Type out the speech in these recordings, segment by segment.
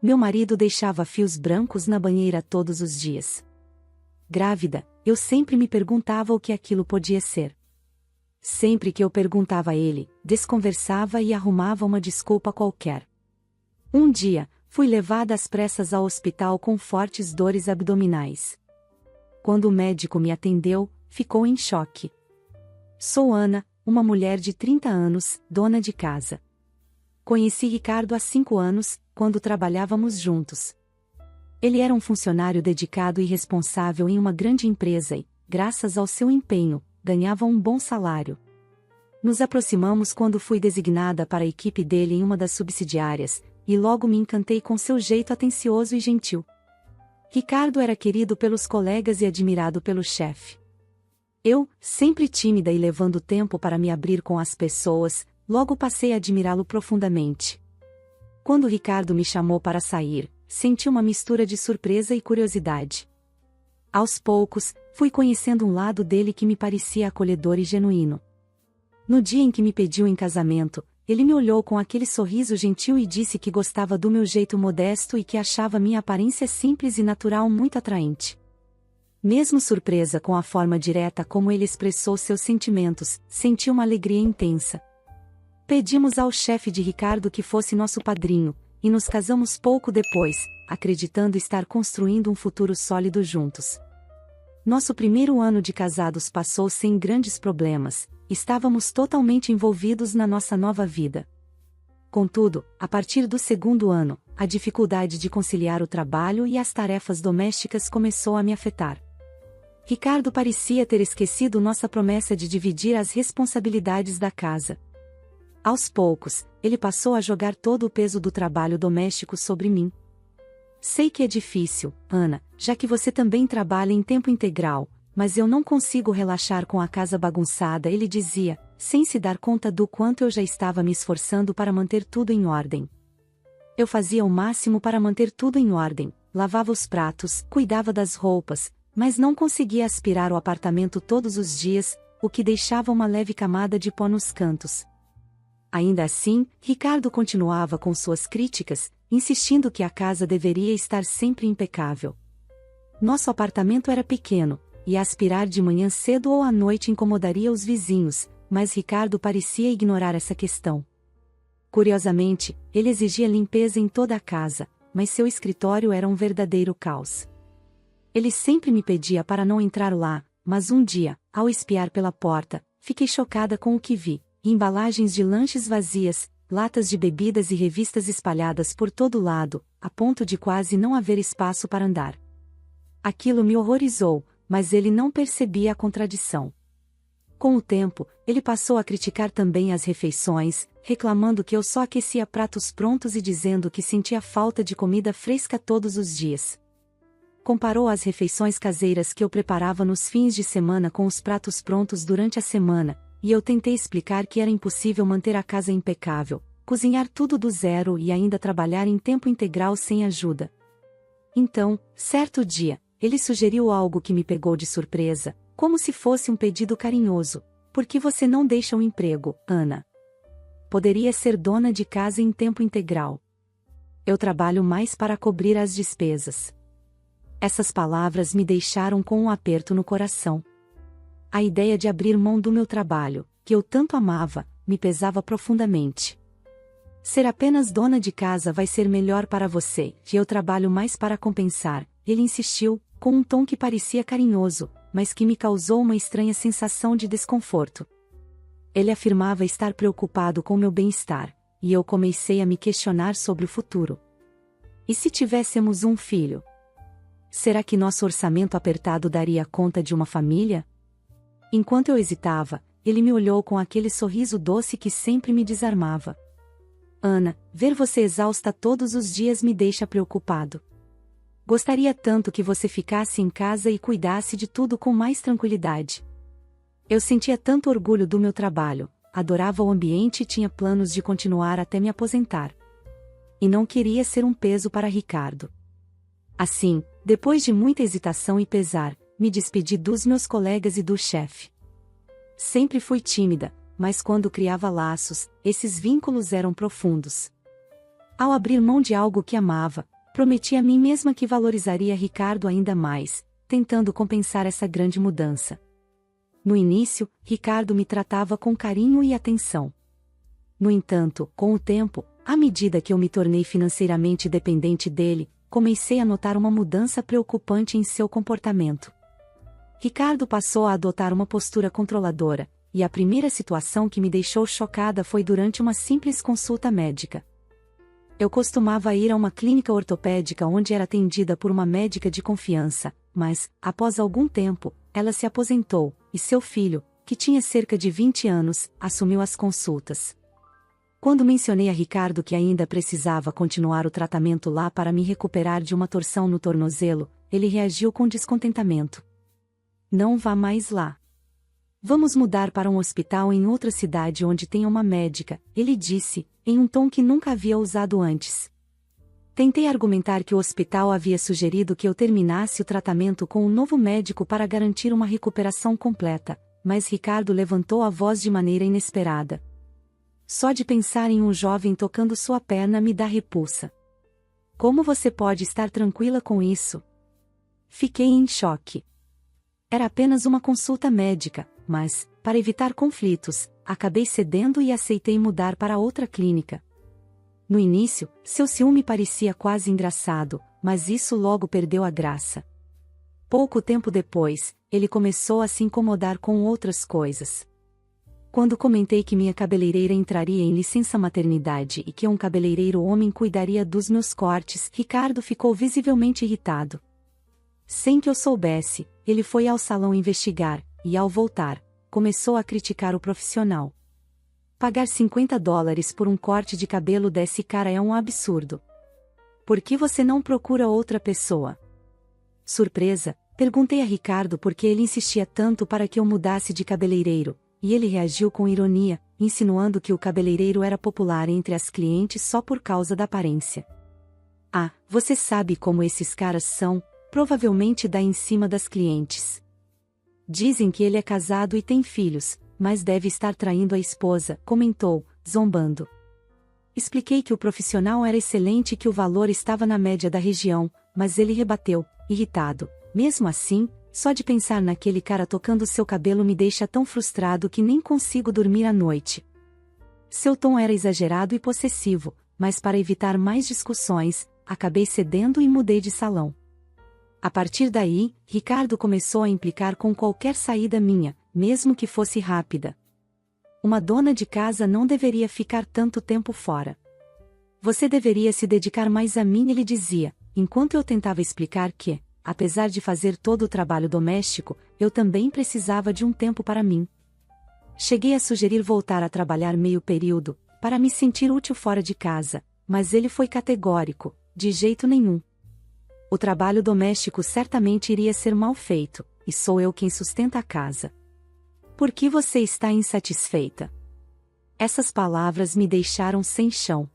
meu marido deixava fios brancos na banheira todos os dias. Grávida, eu sempre me perguntava o que aquilo podia ser. Sempre que eu perguntava a ele, desconversava e arrumava uma desculpa qualquer. Um dia, fui levada às pressas ao hospital com fortes dores abdominais. Quando o médico me atendeu, ficou em choque. Sou Ana, uma mulher de 30 anos, dona de casa. Conheci Ricardo há 5 anos, quando trabalhávamos juntos. Ele era um funcionário dedicado e responsável em uma grande empresa e, graças ao seu empenho, ganhava um bom salário. Nos aproximamos quando fui designada para a equipe dele em uma das subsidiárias, e logo me encantei com seu jeito atencioso e gentil. Ricardo era querido pelos colegas e admirado pelo chefe. Eu, sempre tímida e levando tempo para me abrir com as pessoas, logo passei a admirá-lo profundamente. Quando Ricardo me chamou para sair, senti uma mistura de surpresa e curiosidade. Aos poucos, fui conhecendo um lado dele que me parecia acolhedor e genuíno. No dia em que me pediu em casamento, ele me olhou com aquele sorriso gentil e disse que gostava do meu jeito modesto e que achava minha aparência simples e natural muito atraente. Mesmo surpresa com a forma direta como ele expressou seus sentimentos, senti uma alegria intensa. Pedimos ao chefe de Ricardo que fosse nosso padrinho, e nos casamos pouco depois, acreditando estar construindo um futuro sólido juntos. Nosso primeiro ano de casados passou sem grandes problemas, estávamos totalmente envolvidos na nossa nova vida. Contudo, a partir do segundo ano, a dificuldade de conciliar o trabalho e as tarefas domésticas começou a me afetar. Ricardo parecia ter esquecido nossa promessa de dividir as responsabilidades da casa. Aos poucos, ele passou a jogar todo o peso do trabalho doméstico sobre mim. Sei que é difícil, Ana, já que você também trabalha em tempo integral, mas eu não consigo relaxar com a casa bagunçada, ele dizia, sem se dar conta do quanto eu já estava me esforçando para manter tudo em ordem. Eu fazia o máximo para manter tudo em ordem, lavava os pratos, cuidava das roupas, mas não conseguia aspirar o apartamento todos os dias, o que deixava uma leve camada de pó nos cantos. Ainda assim, Ricardo continuava com suas críticas, insistindo que a casa deveria estar sempre impecável. Nosso apartamento era pequeno, e aspirar de manhã cedo ou à noite incomodaria os vizinhos, mas Ricardo parecia ignorar essa questão. Curiosamente, ele exigia limpeza em toda a casa, mas seu escritório era um verdadeiro caos. Ele sempre me pedia para não entrar lá, mas um dia, ao espiar pela porta, fiquei chocada com o que vi. Embalagens de lanches vazias, latas de bebidas e revistas espalhadas por todo lado, a ponto de quase não haver espaço para andar. Aquilo me horrorizou, mas ele não percebia a contradição. Com o tempo, ele passou a criticar também as refeições, reclamando que eu só aquecia pratos prontos e dizendo que sentia falta de comida fresca todos os dias. Comparou as refeições caseiras que eu preparava nos fins de semana com os pratos prontos durante a semana, e eu tentei explicar que era impossível manter a casa impecável, cozinhar tudo do zero e ainda trabalhar em tempo integral sem ajuda. Então, certo dia, ele sugeriu algo que me pegou de surpresa, como se fosse um pedido carinhoso: por que você não deixa um emprego, Ana? Poderia ser dona de casa em tempo integral. Eu trabalho mais para cobrir as despesas. Essas palavras me deixaram com um aperto no coração. A ideia de abrir mão do meu trabalho, que eu tanto amava, me pesava profundamente. Ser apenas dona de casa vai ser melhor para você, que eu trabalho mais para compensar, ele insistiu, com um tom que parecia carinhoso, mas que me causou uma estranha sensação de desconforto. Ele afirmava estar preocupado com meu bem-estar, e eu comecei a me questionar sobre o futuro. E se tivéssemos um filho? Será que nosso orçamento apertado daria conta de uma família? Enquanto eu hesitava, ele me olhou com aquele sorriso doce que sempre me desarmava. Ana, ver você exausta todos os dias me deixa preocupado. Gostaria tanto que você ficasse em casa e cuidasse de tudo com mais tranquilidade. Eu sentia tanto orgulho do meu trabalho, adorava o ambiente e tinha planos de continuar até me aposentar. E não queria ser um peso para Ricardo. Assim, depois de muita hesitação e pesar, me despedi dos meus colegas e do chefe. Sempre fui tímida, mas quando criava laços, esses vínculos eram profundos. Ao abrir mão de algo que amava, Prometi a mim mesma que valorizaria Ricardo ainda mais, tentando compensar essa grande mudança. No início, Ricardo me tratava com carinho e atenção. No entanto, com o tempo, à medida que eu me tornei financeiramente dependente dele, comecei a notar uma mudança preocupante em seu comportamento. Ricardo passou a adotar uma postura controladora, e a primeira situação que me deixou chocada foi durante uma simples consulta médica. Eu costumava ir a uma clínica ortopédica onde era atendida por uma médica de confiança, mas, após algum tempo, ela se aposentou, e seu filho, que tinha cerca de 20 anos, assumiu as consultas. Quando mencionei a Ricardo que ainda precisava continuar o tratamento lá para me recuperar de uma torção no tornozelo, ele reagiu com descontentamento. Não vá mais lá. Vamos mudar para um hospital em outra cidade onde tenha uma médica, ele disse, em um tom que nunca havia usado antes. Tentei argumentar que o hospital havia sugerido que eu terminasse o tratamento com um novo médico para garantir uma recuperação completa, mas Ricardo levantou a voz de maneira inesperada. Só de pensar em um jovem tocando sua perna me dá repulsa. Como você pode estar tranquila com isso? Fiquei em choque. Era apenas uma consulta médica, mas, para evitar conflitos, acabei cedendo e aceitei mudar para outra clínica. No início, seu ciúme parecia quase engraçado, mas isso logo perdeu a graça. Pouco tempo depois, ele começou a se incomodar com outras coisas. Quando comentei que minha cabeleireira entraria em licença maternidade e que um cabeleireiro homem cuidaria dos meus cortes, Ricardo ficou visivelmente irritado. Sem que eu soubesse, ele foi ao salão investigar, e ao voltar, começou a criticar o profissional. Pagar $50 por um corte de cabelo desse cara é um absurdo. Por que você não procura outra pessoa? Surpresa, perguntei a Ricardo por que ele insistia tanto para que eu mudasse de cabeleireiro, e ele reagiu com ironia, insinuando que o cabeleireiro era popular entre as clientes só por causa da aparência. Ah, você sabe como esses caras são, provavelmente dá em cima das clientes. Dizem que ele é casado e tem filhos, mas deve estar traindo a esposa, comentou, zombando. Expliquei que o profissional era excelente e que o valor estava na média da região, mas ele rebateu, irritado. Mesmo assim, só de pensar naquele cara tocando seu cabelo me deixa tão frustrado que nem consigo dormir à noite. Seu tom era exagerado e possessivo, mas para evitar mais discussões, acabei cedendo e mudei de salão. A partir daí, Ricardo começou a implicar com qualquer saída minha, mesmo que fosse rápida. Uma dona de casa não deveria ficar tanto tempo fora. Você deveria se dedicar mais a mim, ele dizia, enquanto eu tentava explicar que, apesar de fazer todo o trabalho doméstico, eu também precisava de um tempo para mim. Cheguei a sugerir voltar a trabalhar meio período, para me sentir útil fora de casa, mas ele foi categórico, de jeito nenhum. O trabalho doméstico certamente iria ser mal feito, e sou eu quem sustenta a casa. Por que você está insatisfeita? Essas palavras me deixaram sem chão.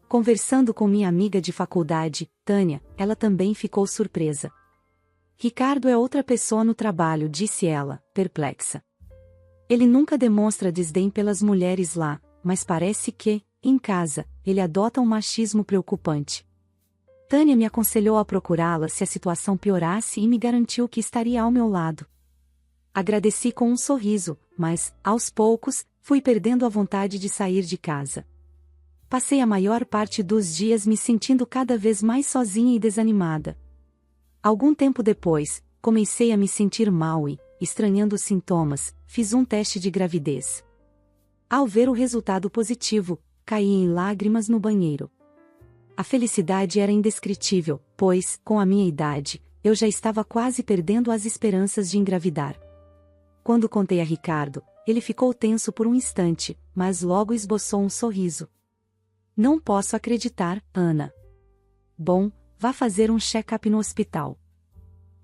Conversando com minha amiga de faculdade, Tânia, ela também ficou surpresa. Ricardo é outra pessoa no trabalho, disse ela, perplexa. Ele nunca demonstra desdém pelas mulheres lá, mas parece que, em casa, ele adota um machismo preocupante. Tânia me aconselhou a procurá-la se a situação piorasse e me garantiu que estaria ao meu lado. Agradeci com um sorriso, mas, aos poucos, fui perdendo a vontade de sair de casa. Passei a maior parte dos dias me sentindo cada vez mais sozinha e desanimada. Algum tempo depois, comecei a me sentir mal e, estranhando os sintomas, fiz um teste de gravidez. Ao ver o resultado positivo, caí em lágrimas no banheiro. A felicidade era indescritível, pois, com a minha idade, eu já estava quase perdendo as esperanças de engravidar. Quando contei a Ricardo, ele ficou tenso por um instante, mas logo esboçou um sorriso. Não posso acreditar, Ana. Bom, vá fazer um check-up no hospital.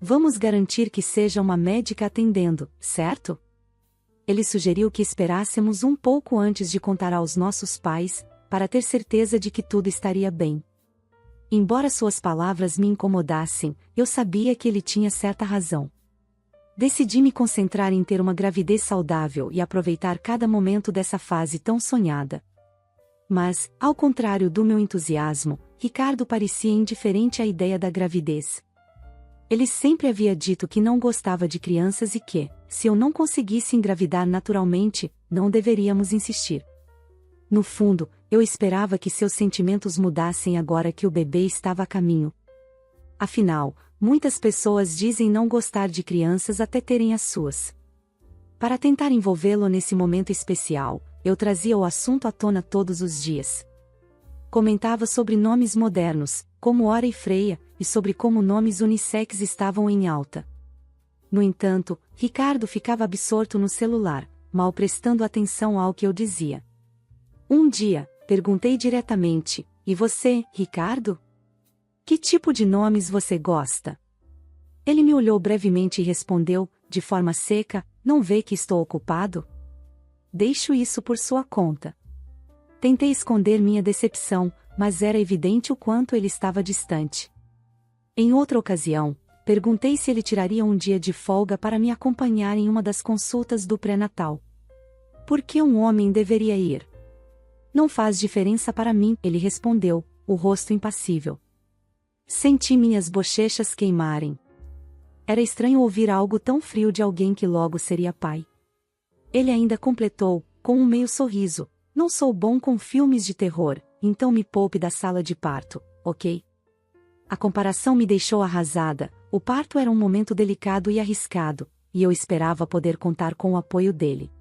Vamos garantir que seja uma médica atendendo, certo? Ele sugeriu que esperássemos um pouco antes de contar aos nossos pais, para ter certeza de que tudo estaria bem. Embora suas palavras me incomodassem, eu sabia que ele tinha certa razão. Decidi me concentrar em ter uma gravidez saudável e aproveitar cada momento dessa fase tão sonhada. Mas, ao contrário do meu entusiasmo, Ricardo parecia indiferente à ideia da gravidez. Ele sempre havia dito que não gostava de crianças e que, se eu não conseguisse engravidar naturalmente, não deveríamos insistir. No fundo, eu esperava que seus sentimentos mudassem agora que o bebê estava a caminho. Afinal, muitas pessoas dizem não gostar de crianças até terem as suas. Para tentar envolvê-lo nesse momento especial, eu trazia o assunto à tona todos os dias. Comentava sobre nomes modernos, como Ora e Freia, e sobre como nomes unissex estavam em alta. No entanto, Ricardo ficava absorto no celular, mal prestando atenção ao que eu dizia. Um dia, perguntei diretamente: "E você, Ricardo? Que tipo de nomes você gosta?" Ele me olhou brevemente e respondeu, de forma seca: "Não vê que estou ocupado? Deixo isso por sua conta." Tentei esconder minha decepção, mas era evidente o quanto ele estava distante. Em outra ocasião, perguntei se ele tiraria um dia de folga para me acompanhar em uma das consultas do pré-natal. "Por que um homem deveria ir?" "Não faz diferença para mim", ele respondeu, o rosto impassível. Senti minhas bochechas queimarem. Era estranho ouvir algo tão frio de alguém que logo seria pai. Ele ainda completou, com um meio sorriso: "Não sou bom com filmes de terror, então me poupe da sala de parto, ok?" A comparação me deixou arrasada. O parto era um momento delicado e arriscado, e eu esperava poder contar com o apoio dele.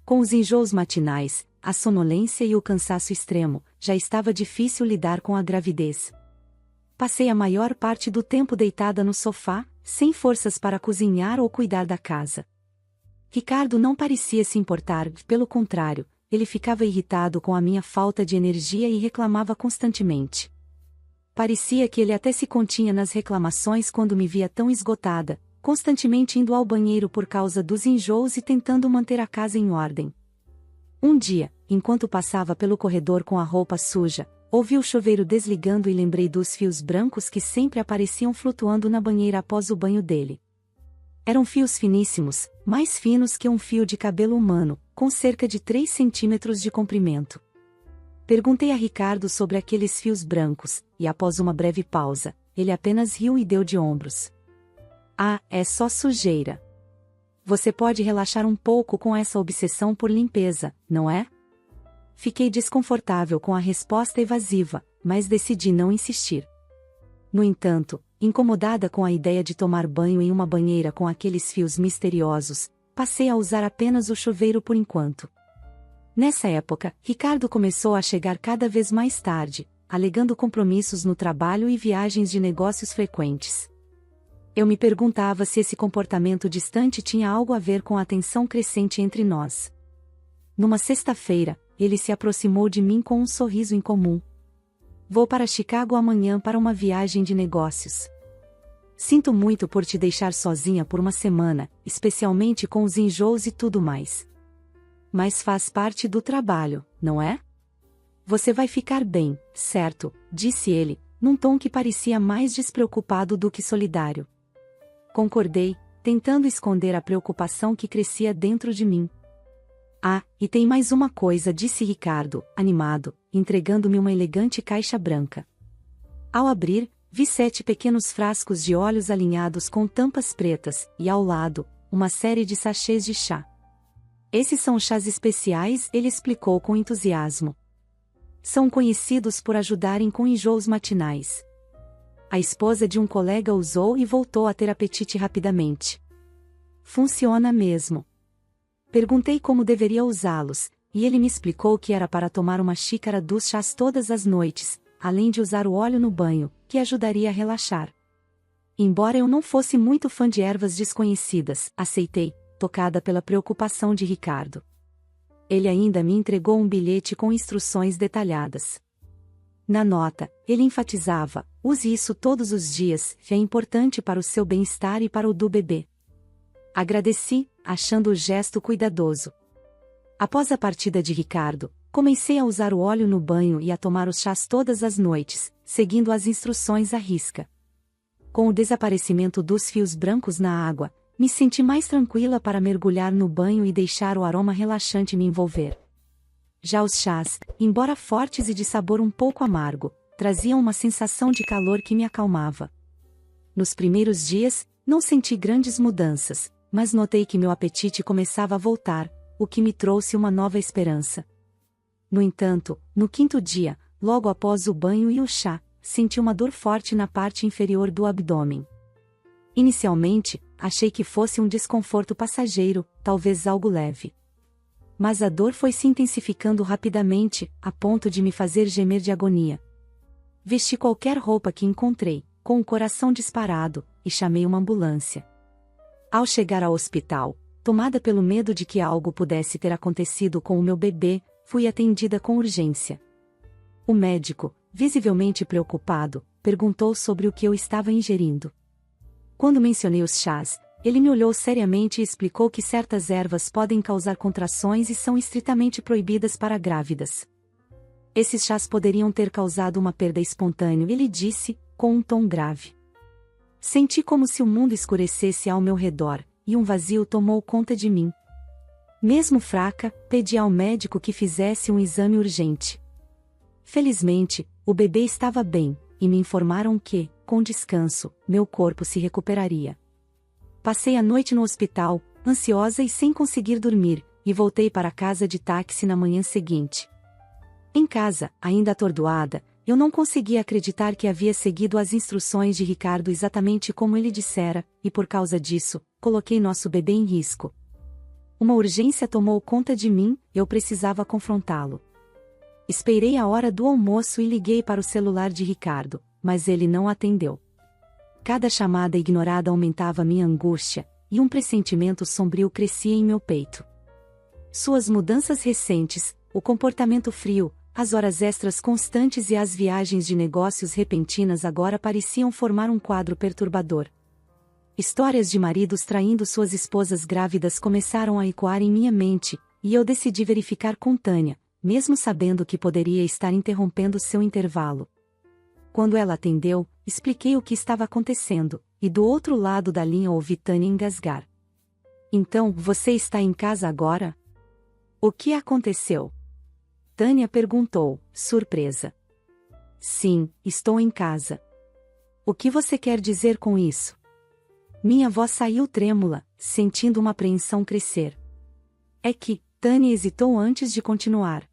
Com os enjoos matinais, a sonolência e o cansaço extremo, já estava difícil lidar com a gravidez. Passei a maior parte do tempo deitada no sofá, sem forças para cozinhar ou cuidar da casa. Ricardo não parecia se importar, pelo contrário, ele ficava irritado com a minha falta de energia e reclamava constantemente. Parecia que ele até se continha nas reclamações quando me via tão esgotada, constantemente indo ao banheiro por causa dos enjoos e tentando manter a casa em ordem. Um dia, enquanto passava pelo corredor com a roupa suja, ouvi o chuveiro desligando e lembrei dos fios brancos que sempre apareciam flutuando na banheira após o banho dele. Eram fios finíssimos, mais finos que um fio de cabelo humano, com cerca de 3 centímetros de comprimento. Perguntei a Ricardo sobre aqueles fios brancos, e após uma breve pausa, ele apenas riu e deu de ombros. "Ah, é só sujeira. Você pode relaxar um pouco com essa obsessão por limpeza, não é?" Fiquei desconfortável com a resposta evasiva, mas decidi não insistir. No entanto, incomodada com a ideia de tomar banho em uma banheira com aqueles fios misteriosos, passei a usar apenas o chuveiro por enquanto. Nessa época, Ricardo começou a chegar cada vez mais tarde, alegando compromissos no trabalho e viagens de negócios frequentes. Eu me perguntava se esse comportamento distante tinha algo a ver com a tensão crescente entre nós. Numa sexta-feira, ele se aproximou de mim com um sorriso incomum. "Vou para Chicago amanhã para uma viagem de negócios. Sinto muito por te deixar sozinha por uma semana, especialmente com os enjoos e tudo mais. Mas faz parte do trabalho, não é? Você vai ficar bem, certo?", disse ele, num tom que parecia mais despreocupado do que solidário. Concordei, tentando esconder a preocupação que crescia dentro de mim. "Ah, e tem mais uma coisa", disse Ricardo, animado, entregando-me uma elegante caixa branca. Ao abrir, vi 7 pequenos frascos de óleos alinhados com tampas pretas, e ao lado, uma série de sachês de chá. "Esses são chás especiais", ele explicou com entusiasmo. "São conhecidos por ajudarem com enjoos matinais. A esposa de um colega usou e voltou a ter apetite rapidamente. Funciona mesmo." Perguntei como deveria usá-los, e ele me explicou que era para tomar uma xícara dos chás todas as noites, além de usar o óleo no banho, que ajudaria a relaxar. Embora eu não fosse muito fã de ervas desconhecidas, aceitei, tocada pela preocupação de Ricardo. Ele ainda me entregou um bilhete com instruções detalhadas. Na nota, ele enfatizava: "Use isso todos os dias, é importante para o seu bem-estar e para o do bebê." Agradeci, achando o gesto cuidadoso. Após a partida de Ricardo, comecei a usar o óleo no banho e a tomar os chás todas as noites, seguindo as instruções à risca. Com o desaparecimento dos fios brancos na água, me senti mais tranquila para mergulhar no banho e deixar o aroma relaxante me envolver. Já os chás, embora fortes e de sabor um pouco amargo, traziam uma sensação de calor que me acalmava. Nos primeiros dias, não senti grandes mudanças, mas notei que meu apetite começava a voltar, o que me trouxe uma nova esperança. No entanto, no quinto dia, logo após o banho e o chá, senti uma dor forte na parte inferior do abdômen. Inicialmente, achei que fosse um desconforto passageiro, talvez algo leve. Mas a dor foi se intensificando rapidamente, a ponto de me fazer gemer de agonia. Vesti qualquer roupa que encontrei, com o coração disparado, e chamei uma ambulância. Ao chegar ao hospital, tomada pelo medo de que algo pudesse ter acontecido com o meu bebê, fui atendida com urgência. O médico, visivelmente preocupado, perguntou sobre o que eu estava ingerindo. Quando mencionei os chás, ele me olhou seriamente e explicou que certas ervas podem causar contrações e são estritamente proibidas para grávidas. Esses chás poderiam ter causado uma perda espontânea, ele disse, com um tom grave. Senti como se o mundo escurecesse ao meu redor, e um vazio tomou conta de mim. Mesmo fraca, pedi ao médico que fizesse um exame urgente. Felizmente, o bebê estava bem, e me informaram que, com descanso, meu corpo se recuperaria. Passei a noite no hospital, ansiosa e sem conseguir dormir, e voltei para casa de táxi na manhã seguinte. Em casa, ainda atordoada, eu não conseguia acreditar que havia seguido as instruções de Ricardo exatamente como ele dissera, e por causa disso, coloquei nosso bebê em risco. Uma urgência tomou conta de mim, eu precisava confrontá-lo. Esperei a hora do almoço e liguei para o celular de Ricardo, mas ele não atendeu. Cada chamada ignorada aumentava minha angústia, e um pressentimento sombrio crescia em meu peito. Suas mudanças recentes, o comportamento frio, as horas extras constantes e as viagens de negócios repentinas agora pareciam formar um quadro perturbador. Histórias de maridos traindo suas esposas grávidas começaram a ecoar em minha mente, e eu decidi verificar com Tânia, mesmo sabendo que poderia estar interrompendo seu intervalo. Quando ela atendeu, expliquei o que estava acontecendo, e do outro lado da linha ouvi Tânia engasgar. Então, você está em casa agora? O que aconteceu? Tânia perguntou, surpresa. Sim, estou em casa. O que você quer dizer com isso? Minha voz saiu trêmula, sentindo uma apreensão crescer. É que, Tânia hesitou antes de continuar.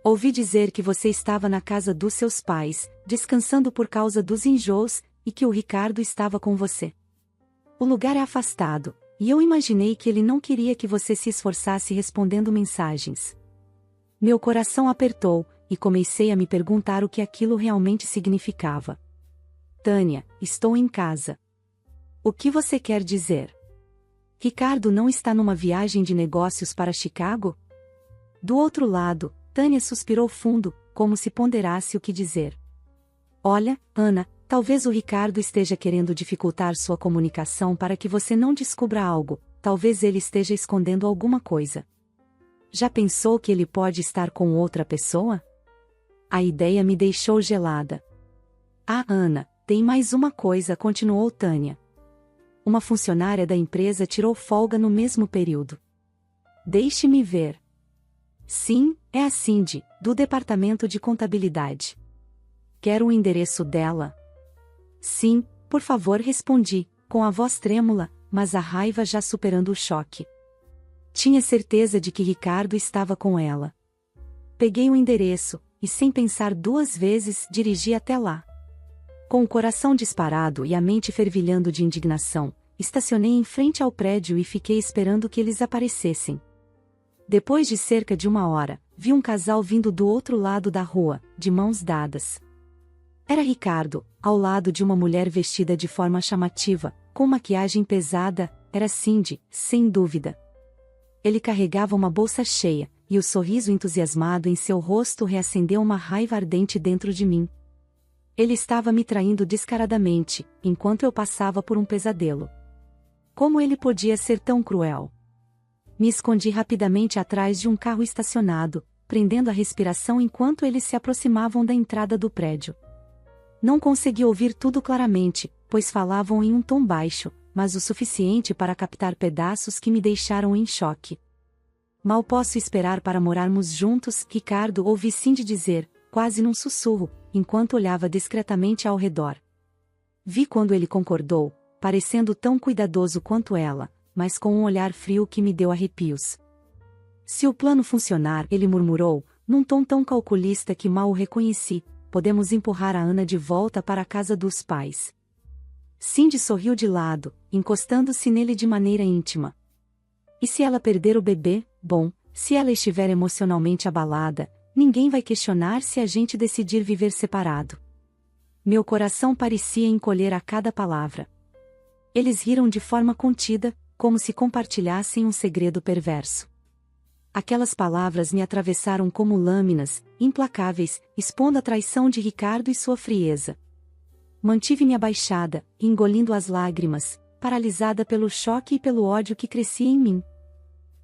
Ouvi dizer que você estava na casa dos seus pais, descansando por causa dos enjoos, e que o Ricardo estava com você. O lugar é afastado, e eu imaginei que ele não queria que você se esforçasse respondendo mensagens. Meu coração apertou, e comecei a me perguntar o que aquilo realmente significava. Tânia, estou em casa. O que você quer dizer? Ricardo não está numa viagem de negócios para Chicago? Do outro lado, Tânia suspirou fundo, como se ponderasse o que dizer. Olha, Ana, talvez o Ricardo esteja querendo dificultar sua comunicação para que você não descubra algo, talvez ele esteja escondendo alguma coisa. Já pensou que ele pode estar com outra pessoa? A ideia me deixou gelada. Ah, Ana, tem mais uma coisa, continuou Tânia. Uma funcionária da empresa tirou folga no mesmo período. Deixe-me ver. Sim, é a Cindy, do departamento de contabilidade. Quero o endereço dela? Sim, por favor, respondi, com a voz trêmula, mas a raiva já superando o choque. Tinha certeza de que Ricardo estava com ela. Peguei o endereço, e sem pensar duas vezes, dirigi até lá. Com o coração disparado e a mente fervilhando de indignação, estacionei em frente ao prédio e fiquei esperando que eles aparecessem. Depois de cerca de 1 hora, vi um casal vindo do outro lado da rua, de mãos dadas. Era Ricardo, ao lado de uma mulher vestida de forma chamativa, com maquiagem pesada, era Cindy, sem dúvida. Ele carregava uma bolsa cheia, e o sorriso entusiasmado em seu rosto reacendeu uma raiva ardente dentro de mim. Ele estava me traindo descaradamente, enquanto eu passava por um pesadelo. Como ele podia ser tão cruel? Me escondi rapidamente atrás de um carro estacionado, prendendo a respiração enquanto eles se aproximavam da entrada do prédio. Não consegui ouvir tudo claramente, pois falavam em um tom baixo, mas o suficiente para captar pedaços que me deixaram em choque. Mal posso esperar para morarmos juntos, Ricardo, ouvi Cindy dizer, quase num sussurro, enquanto olhava discretamente ao redor. Vi quando ele concordou, parecendo tão cuidadoso quanto ela, mas com um olhar frio que me deu arrepios. Se o plano funcionar, ele murmurou, num tom tão calculista que mal o reconheci, podemos empurrar a Ana de volta para a casa dos pais. Cindy sorriu de lado, encostando-se nele de maneira íntima. E se ela perder o bebê? Bom, se ela estiver emocionalmente abalada, ninguém vai questionar se a gente decidir viver separado. Meu coração parecia encolher a cada palavra. Eles riram de forma contida, como se compartilhassem um segredo perverso. Aquelas palavras me atravessaram como lâminas, implacáveis, expondo a traição de Ricardo e sua frieza. Mantive-me abaixada, engolindo as lágrimas, paralisada pelo choque e pelo ódio que crescia em mim.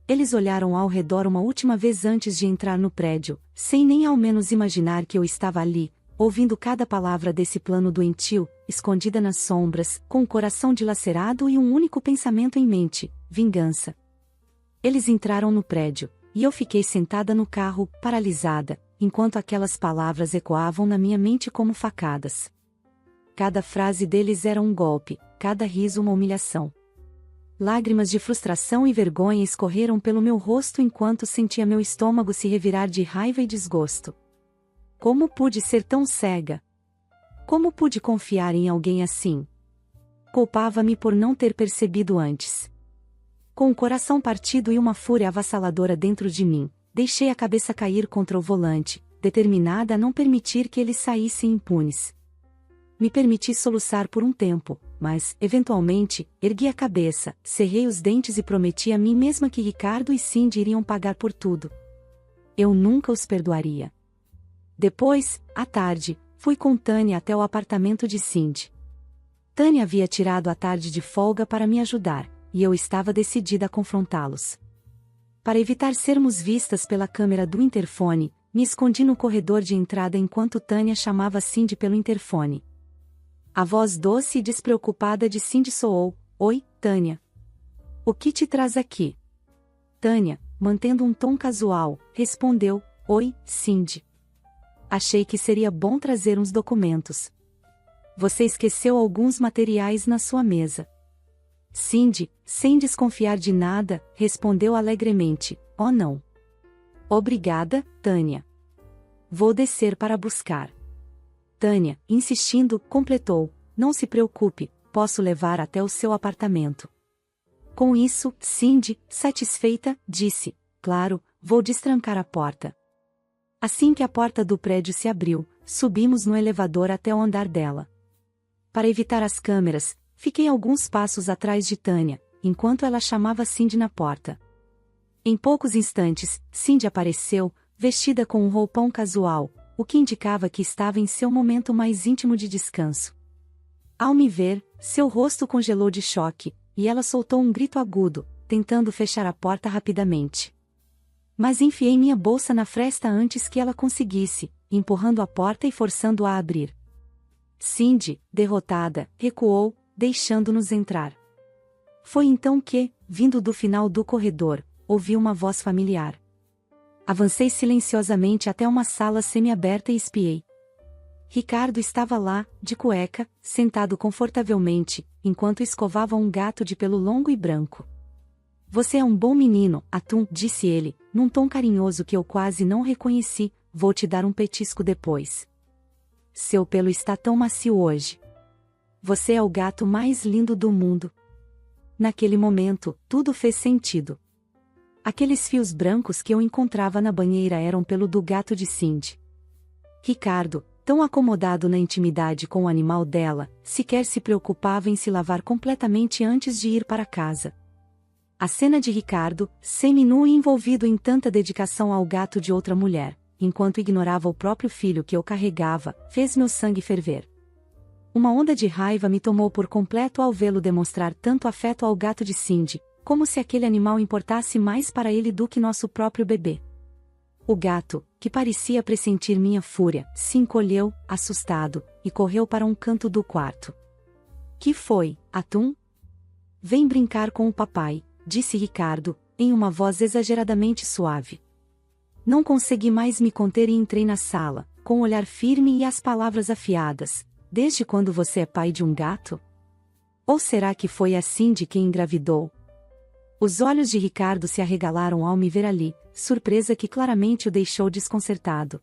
Eles olharam ao redor uma última vez antes de entrar no prédio, sem nem ao menos imaginar que eu estava ali, ouvindo cada palavra desse plano doentio, escondida nas sombras, com o coração dilacerado e um único pensamento em mente: vingança. Eles entraram no prédio, e eu fiquei sentada no carro, paralisada, enquanto aquelas palavras ecoavam na minha mente como facadas. Cada frase deles era um golpe, cada riso uma humilhação. Lágrimas de frustração e vergonha escorreram pelo meu rosto enquanto sentia meu estômago se revirar de raiva e desgosto. Como pude ser tão cega? Como pude confiar em alguém assim? Culpava-me por não ter percebido antes. Com o coração partido e uma fúria avassaladora dentro de mim, deixei a cabeça cair contra o volante, determinada a não permitir que eles saíssem impunes. Me permiti soluçar por um tempo, mas, eventualmente, ergui a cabeça, cerrei os dentes e prometi a mim mesma que Ricardo e Cindy iriam pagar por tudo. Eu nunca os perdoaria. Depois, à tarde, fui com Tânia até o apartamento de Cindy. Tânia havia tirado a tarde de folga para me ajudar, e eu estava decidida a confrontá-los. Para evitar sermos vistas pela câmera do interfone, me escondi no corredor de entrada enquanto Tânia chamava Cindy pelo interfone. A voz doce e despreocupada de Cindy soou: "Oi, Tânia. O que te traz aqui?" Tânia, mantendo um tom casual, respondeu: "Oi, Cindy. Achei que seria bom trazer uns documentos. Você esqueceu alguns materiais na sua mesa." Cindy, sem desconfiar de nada, respondeu alegremente: "Oh não. Obrigada, Tânia. Vou descer para buscar." Tânia, insistindo, completou: "Não se preocupe, posso levar até o seu apartamento." Com isso, Cindy, satisfeita, disse: "Claro, vou destrancar a porta." Assim que a porta do prédio se abriu, subimos no elevador até o andar dela. Para evitar as câmeras, fiquei alguns passos atrás de Tânia, enquanto ela chamava Cindy na porta. Em poucos instantes, Cindy apareceu, vestida com um roupão casual, o que indicava que estava em seu momento mais íntimo de descanso. Ao me ver, seu rosto congelou de choque, e ela soltou um grito agudo, tentando fechar a porta rapidamente. Mas enfiei minha bolsa na fresta antes que ela conseguisse, empurrando a porta e forçando-a a abrir. Cindy, derrotada, recuou, deixando-nos entrar. Foi então que, vindo do final do corredor, ouvi uma voz familiar. Avancei silenciosamente até uma sala semi-aberta e espiei. Ricardo estava lá, de cueca, sentado confortavelmente, enquanto escovava um gato de pelo longo e branco. "Você é um bom menino, Atum", disse ele, num tom carinhoso que eu quase não reconheci. "Vou te dar um petisco depois. Seu pelo está tão macio hoje. Você é o gato mais lindo do mundo." Naquele momento, tudo fez sentido. Aqueles fios brancos que eu encontrava na banheira eram pelo do gato de Cindy. Ricardo, tão acomodado na intimidade com o animal dela, sequer se preocupava em se lavar completamente antes de ir para casa. A cena de Ricardo, seminu e envolvido em tanta dedicação ao gato de outra mulher, enquanto ignorava o próprio filho que eu carregava, fez meu sangue ferver. Uma onda de raiva me tomou por completo ao vê-lo demonstrar tanto afeto ao gato de Cindy, como se aquele animal importasse mais para ele do que nosso próprio bebê. O gato, que parecia pressentir minha fúria, se encolheu, assustado, e correu para um canto do quarto. "Que foi, Atum?" "Vem brincar com o papai", disse Ricardo, em uma voz exageradamente suave. Não consegui mais me conter e entrei na sala, com o olhar firme e as palavras afiadas. Desde quando você é pai de um gato? Ou será que foi a Cindy quem engravidou? Os olhos de Ricardo se arregalaram ao me ver ali, surpresa que claramente o deixou desconcertado.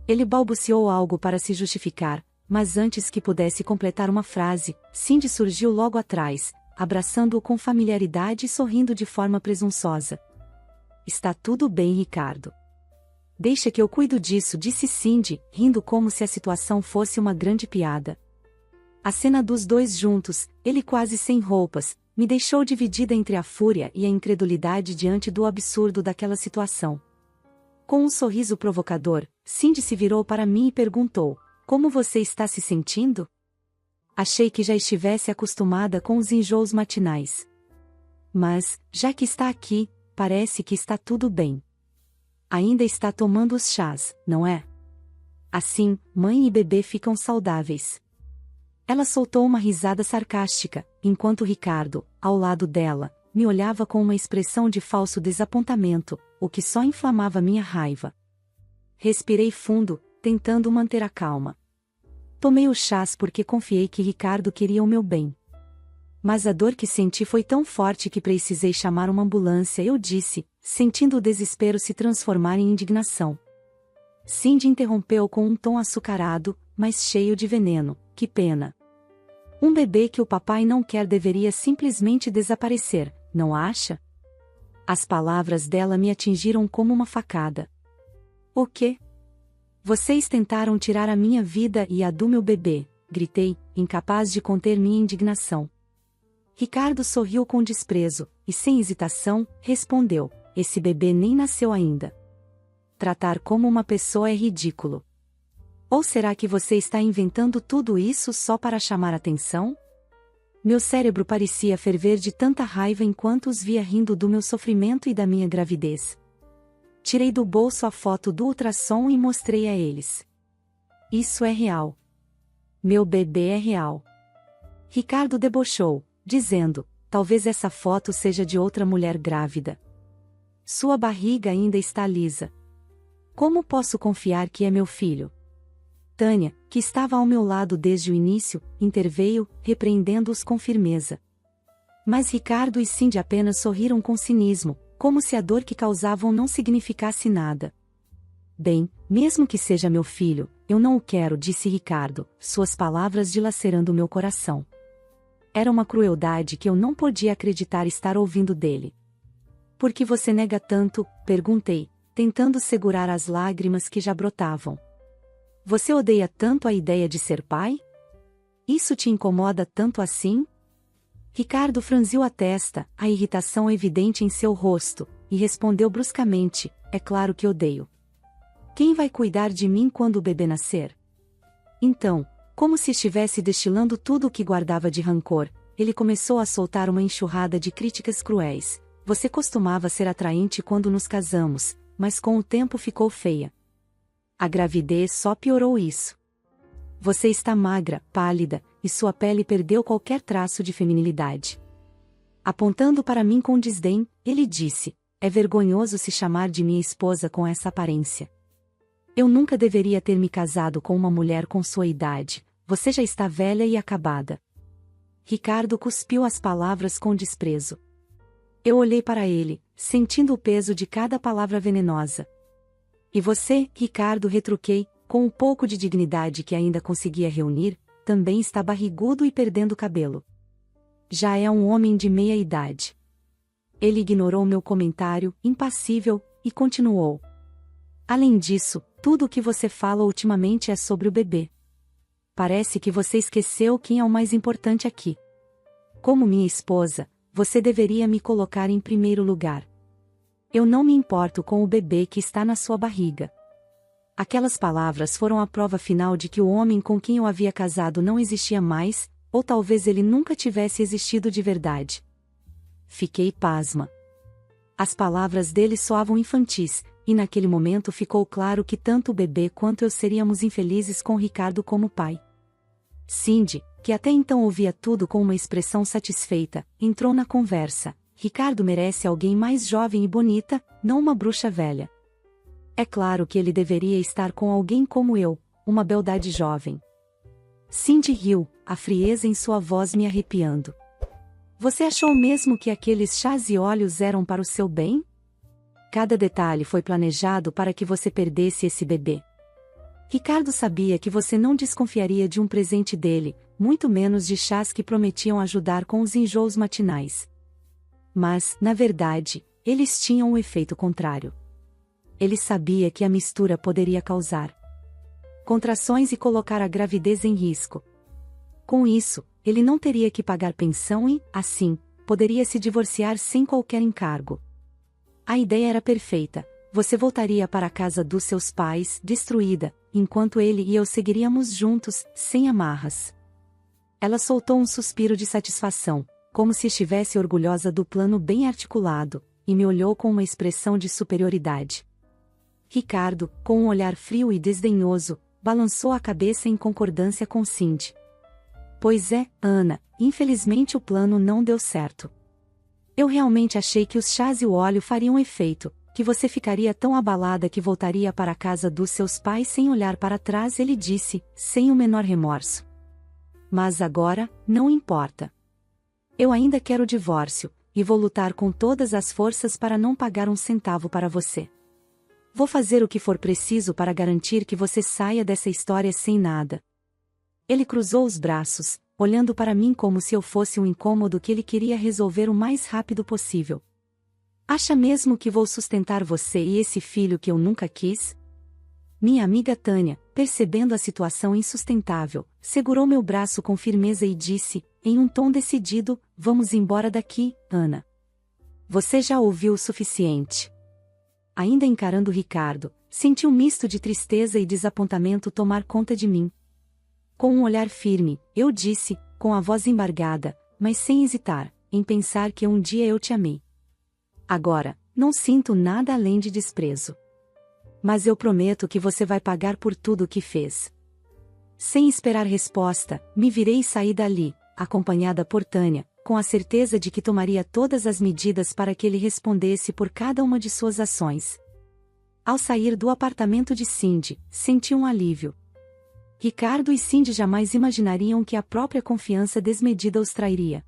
Ele balbuciou algo para se justificar, mas antes que pudesse completar uma frase, Cindy surgiu logo atrás, abraçando-o com familiaridade e sorrindo de forma presunçosa. Está tudo bem, Ricardo. Deixa que eu cuido disso, disse Cindy, rindo como se a situação fosse uma grande piada. A cena dos dois juntos, ele quase sem roupas, me deixou dividida entre a fúria e a incredulidade diante do absurdo daquela situação. Com um sorriso provocador, Cindy se virou para mim e perguntou: como você está se sentindo? Achei que já estivesse acostumada com os enjoos matinais. Mas, já que está aqui, parece que está tudo bem. Ainda está tomando os chás, não é? Assim, mãe e bebê ficam saudáveis. Ela soltou uma risada sarcástica, enquanto Ricardo, ao lado dela, me olhava com uma expressão de falso desapontamento, o que só inflamava minha raiva. Respirei fundo, tentando manter a calma. Tomei o chás porque confiei que Ricardo queria o meu bem. Mas a dor que senti foi tão forte que precisei chamar uma ambulância, eu disse, sentindo o desespero se transformar em indignação. Cindy interrompeu com um tom açucarado, mas cheio de veneno. Que pena. Um bebê que o papai não quer deveria simplesmente desaparecer, não acha? As palavras dela me atingiram como uma facada. O quê? Vocês tentaram tirar a minha vida e a do meu bebê, gritei, incapaz de conter minha indignação. Ricardo sorriu com desprezo, e sem hesitação, respondeu: esse bebê nem nasceu ainda. Tratar como uma pessoa é ridículo. Ou será que você está inventando tudo isso só para chamar atenção? Meu cérebro parecia ferver de tanta raiva enquanto os via rindo do meu sofrimento e da minha gravidez. Tirei do bolso a foto do ultrassom e mostrei a eles. Isso é real. Meu bebê é real. Ricardo debochou, dizendo: talvez essa foto seja de outra mulher grávida. Sua barriga ainda está lisa. Como posso confiar que é meu filho? Tânia, que estava ao meu lado desde o início, interveio, repreendendo-os com firmeza. Mas Ricardo e Cindy apenas sorriram com cinismo, como se a dor que causavam não significasse nada. Bem, mesmo que seja meu filho, eu não o quero, disse Ricardo, suas palavras dilacerando meu coração. Era uma crueldade que eu não podia acreditar estar ouvindo dele. Por que você nega tanto? Perguntei, tentando segurar as lágrimas que já brotavam. Você odeia tanto a ideia de ser pai? Isso te incomoda tanto assim? Ricardo franziu a testa, a irritação evidente em seu rosto, e respondeu bruscamente: é claro que odeio. Quem vai cuidar de mim quando o bebê nascer? Então, como se estivesse destilando tudo o que guardava de rancor, ele começou a soltar uma enxurrada de críticas cruéis. Você costumava ser atraente quando nos casamos, mas com o tempo ficou feia. A gravidez só piorou isso. Você está magra, pálida, e sua pele perdeu qualquer traço de feminilidade. Apontando para mim com desdém, ele disse: é vergonhoso se chamar de minha esposa com essa aparência. Eu nunca deveria ter me casado com uma mulher com sua idade, você já está velha e acabada. Ricardo cuspiu as palavras com desprezo. Eu olhei para ele, sentindo o peso de cada palavra venenosa. E você, Ricardo, retruquei, com um pouco de dignidade que ainda conseguia reunir, também está barrigudo e perdendo cabelo. Já é um homem de meia idade. Ele ignorou meu comentário, impassível, e continuou. Além disso, tudo o que você fala ultimamente é sobre o bebê. Parece que você esqueceu quem é o mais importante aqui. Como minha esposa, você deveria me colocar em primeiro lugar. Eu não me importo com o bebê que está na sua barriga. Aquelas palavras foram a prova final de que o homem com quem eu havia casado não existia mais, ou talvez ele nunca tivesse existido de verdade. Fiquei pasma. As palavras dele soavam infantis, e naquele momento ficou claro que tanto o bebê quanto eu seríamos infelizes com Ricardo como pai. Cindy, que até então ouvia tudo com uma expressão satisfeita, entrou na conversa. Ricardo merece alguém mais jovem e bonita, não uma bruxa velha. É claro que ele deveria estar com alguém como eu, uma beldade jovem. Cindy riu, a frieza em sua voz me arrepiando. Você achou mesmo que aqueles chás e óleos eram para o seu bem? Cada detalhe foi planejado para que você perdesse esse bebê. Ricardo sabia que você não desconfiaria de um presente dele, muito menos de chás que prometiam ajudar com os enjoos matinais. Mas, na verdade, eles tinham um efeito contrário. Ele sabia que a mistura poderia causar contrações e colocar a gravidez em risco. Com isso, ele não teria que pagar pensão e, assim, poderia se divorciar sem qualquer encargo. A ideia era perfeita. Você voltaria para a casa dos seus pais, destruída, enquanto ele e eu seguiríamos juntos, sem amarras. Ela soltou um suspiro de satisfação, como se estivesse orgulhosa do plano bem articulado, e me olhou com uma expressão de superioridade. Ricardo, com um olhar frio e desdenhoso, balançou a cabeça em concordância com Cindy. Pois é, Ana, infelizmente o plano não deu certo. Eu realmente achei que os chás e o óleo fariam efeito, que você ficaria tão abalada que voltaria para a casa dos seus pais sem olhar para trás, ele disse, sem o menor remorso. Mas agora, não importa. Eu ainda quero o divórcio, e vou lutar com todas as forças para não pagar um centavo para você. Vou fazer o que for preciso para garantir que você saia dessa história sem nada. Ele cruzou os braços, olhando para mim como se eu fosse um incômodo que ele queria resolver o mais rápido possível. Acha mesmo que vou sustentar você e esse filho que eu nunca quis? Minha amiga Tânia, percebendo a situação insustentável, segurou meu braço com firmeza e disse, em um tom decidido, vamos embora daqui, Ana. Você já ouviu o suficiente. Ainda encarando Ricardo, senti um misto de tristeza e desapontamento tomar conta de mim. Com um olhar firme, eu disse, com a voz embargada, mas sem hesitar, em pensar que um dia eu te amei. Agora, não sinto nada além de desprezo. Mas eu prometo que você vai pagar por tudo o que fez. Sem esperar resposta, me virei e saí dali, acompanhada por Tânia, com a certeza de que tomaria todas as medidas para que ele respondesse por cada uma de suas ações. Ao sair do apartamento de Cindy, senti um alívio. Ricardo e Cindy jamais imaginariam que a própria confiança desmedida os trairia.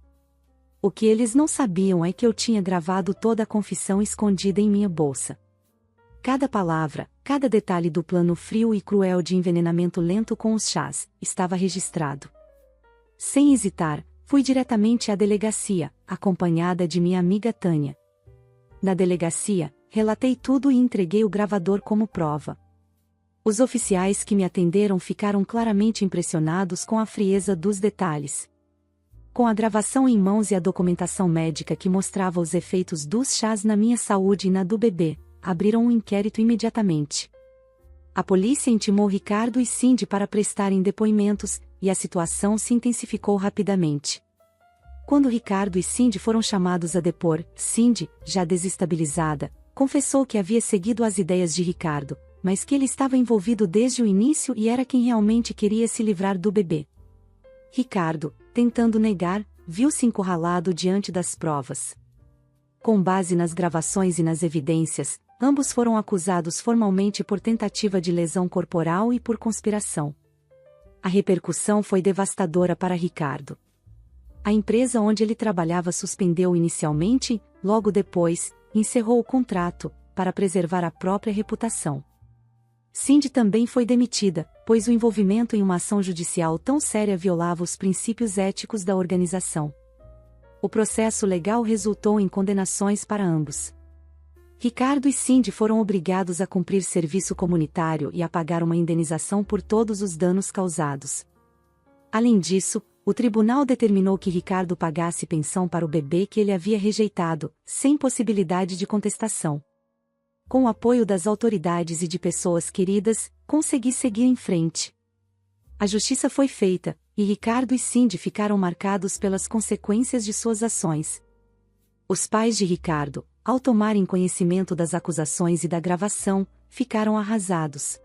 O que eles não sabiam é que eu tinha gravado toda a confissão escondida em minha bolsa. Cada palavra, cada detalhe do plano frio e cruel de envenenamento lento com os chás, estava registrado. Sem hesitar, fui diretamente à delegacia, acompanhada de minha amiga Tânia. Na delegacia, relatei tudo e entreguei o gravador como prova. Os oficiais que me atenderam ficaram claramente impressionados com a frieza dos detalhes. Com a gravação em mãos e a documentação médica que mostrava os efeitos dos chás na minha saúde e na do bebê, abriram um inquérito imediatamente. A polícia intimou Ricardo e Cindy para prestarem depoimentos, e a situação se intensificou rapidamente. Quando Ricardo e Cindy foram chamados a depor, Cindy, já desestabilizada, confessou que havia seguido as ideias de Ricardo, mas que ele estava envolvido desde o início e era quem realmente queria se livrar do bebê. Ricardo, tentando negar, viu-se encurralado diante das provas. Com base nas gravações e nas evidências, ambos foram acusados formalmente por tentativa de lesão corporal e por conspiração. A repercussão foi devastadora para Ricardo. A empresa onde ele trabalhava suspendeu inicialmente e, logo depois, encerrou o contrato, para preservar a própria reputação. Cindy também foi demitida, pois o envolvimento em uma ação judicial tão séria violava os princípios éticos da organização. O processo legal resultou em condenações para ambos. Ricardo e Cindy foram obrigados a cumprir serviço comunitário e a pagar uma indenização por todos os danos causados. Além disso, o tribunal determinou que Ricardo pagasse pensão para o bebê que ele havia rejeitado, sem possibilidade de contestação. Com o apoio das autoridades e de pessoas queridas, consegui seguir em frente. A justiça foi feita, e Ricardo e Cindy ficaram marcados pelas consequências de suas ações. Os pais de Ricardo, ao tomarem conhecimento das acusações e da gravação, ficaram arrasados.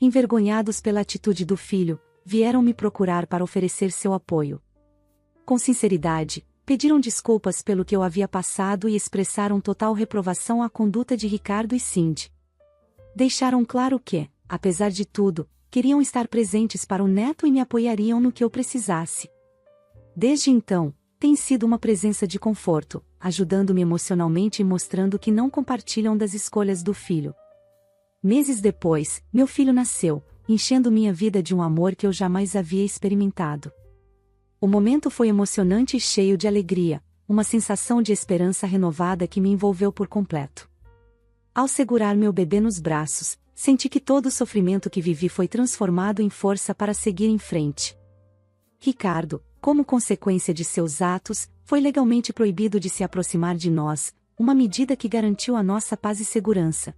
Envergonhados pela atitude do filho, vieram me procurar para oferecer seu apoio. Com sinceridade, pediram desculpas pelo que eu havia passado e expressaram total reprovação à conduta de Ricardo e Cindy. Deixaram claro que, apesar de tudo, queriam estar presentes para o neto e me apoiariam no que eu precisasse. Desde então, tem sido uma presença de conforto, ajudando-me emocionalmente e mostrando que não compartilham das escolhas do filho. Meses depois, meu filho nasceu, enchendo minha vida de um amor que eu jamais havia experimentado. O momento foi emocionante e cheio de alegria, uma sensação de esperança renovada que me envolveu por completo. Ao segurar meu bebê nos braços, senti que todo o sofrimento que vivi foi transformado em força para seguir em frente. Ricardo, como consequência de seus atos, foi legalmente proibido de se aproximar de nós, uma medida que garantiu a nossa paz e segurança.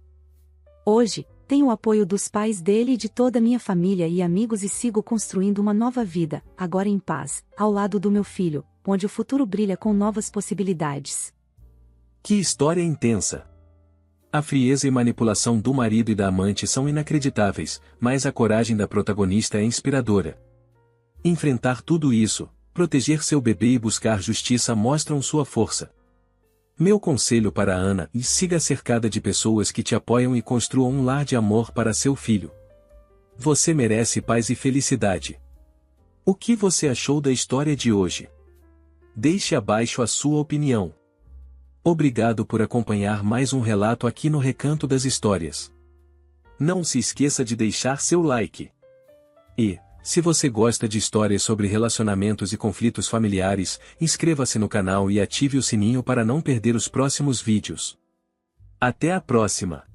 Hoje, tenho o apoio dos pais dele e de toda a minha família e amigos e sigo construindo uma nova vida, agora em paz, ao lado do meu filho, onde o futuro brilha com novas possibilidades. Que história intensa! A frieza e manipulação do marido e da amante são inacreditáveis, mas a coragem da protagonista é inspiradora. Enfrentar tudo isso, proteger seu bebê e buscar justiça mostram sua força. Meu conselho para Ana: siga cercada de pessoas que te apoiam e construa um lar de amor para seu filho. Você merece paz e felicidade. O que você achou da história de hoje? Deixe abaixo a sua opinião. Obrigado por acompanhar mais um relato aqui no Recanto das Histórias. Não se esqueça de deixar seu like. E, se você gosta de histórias sobre relacionamentos e conflitos familiares, inscreva-se no canal e ative o sininho para não perder os próximos vídeos. Até a próxima!